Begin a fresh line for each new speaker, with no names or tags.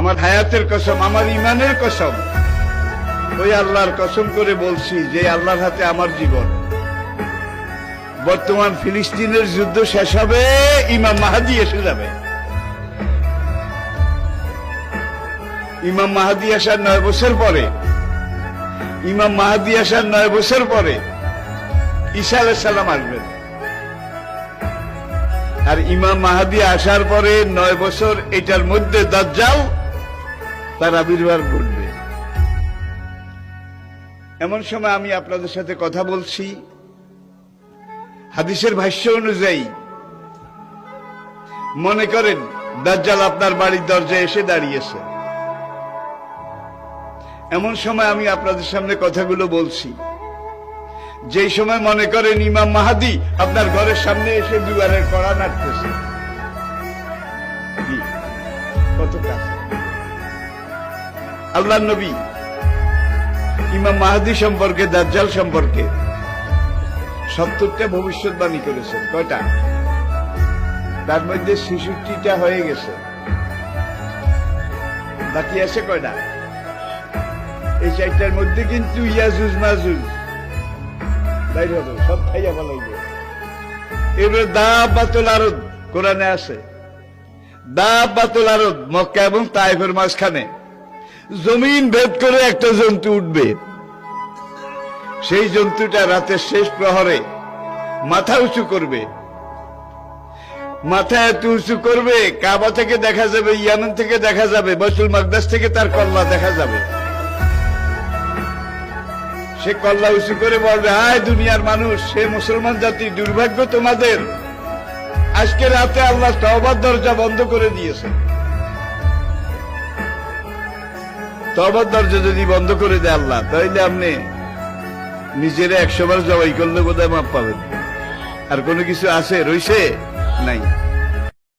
আমার হায়াতের কসম, আমার ইমানের কসম, ওই আল্লাহর কসম করে বলছি যে আল্লাহর হাতে আমার জীবন। বর্তমান ফিলিস্তিনের যুদ্ধ শেষ হবে, ইমাম মাহাদি এসে যাবে। ইমাম মাহাদি আসার 9 বছর পরে, ইমাম মাহাদি আসার 9 বছর পরে ঈসা আলাইহিস সালাম আসবেন। আর ইমাম মাহাদি আসার পরে 9 বছর, এটার মধ্যে দাজ্জাল তার আবির্ভাব ঘটবে। এমন সময় আমি আপনাদের সাথে কথা বলছি, হাদিসের ভাষ্য অনুযায়ী মনে করেন দাজ্জাল আপনার বাড়ির দরজায় এসে দাঁড়িয়েছে। এমন সময় আমি আপনাদের সামনে কথাগুলো বলছি, যেই সময় মনে করেন ইমাম মাহাদি আপনার ঘরের সামনে এসে দুয়ারের কড়া নাড়তেছে। কত কাছে আল্লাহর নবী ইমাম মাহাদি সম্পর্কে, দাজ্জাল সম্পর্কে 70টা ভবিষ্যৎবাণী করেছেন। কয়টা? তার মধ্যে 66টা হয়ে গেছে, বাকি আছে কয়টা? এই 4টার মধ্যে কিন্তু ইয়াজুজ মাজুজ বাইর হবে, সব খাইয়া ফেলাইবে। এবার দাব্বাতুল আরদ কোরআনে আছে, দাব্বাতুল আরদ মক্কা এবং তায়েফের মাঝখানে জমিন ভেদ করে একটা জন্তু উঠবে। সেই জন্তুটা রাতের শেষ প্রহরে মাথা উঁচু করবে, মাথা এত উঁচু করবে কাবা থেকে দেখা যাবে, ইয়ামেন থেকে দেখা যাবে, বাইতুল মাকদাস থেকে তার কল্লা দেখা যাবে। সে কল্লা উঁচু করে বলবে, হায় দুনিয়ার মানুষ, সে মুসলমান জাতি, দুর্ভাগ্য তোমাদের, আজকে রাতে আল্লাহ তওবার দরজা বন্ধ করে দিয়েছে। তওবার দরজা যদি বন্ধ করে দেয় আল্লাহ, তাহলে আপনি নিজেরা 100 বার জবাই করলে বোধহয় মাপ পাবেন। আর কোনো কিছু আছে রইছে? নাই।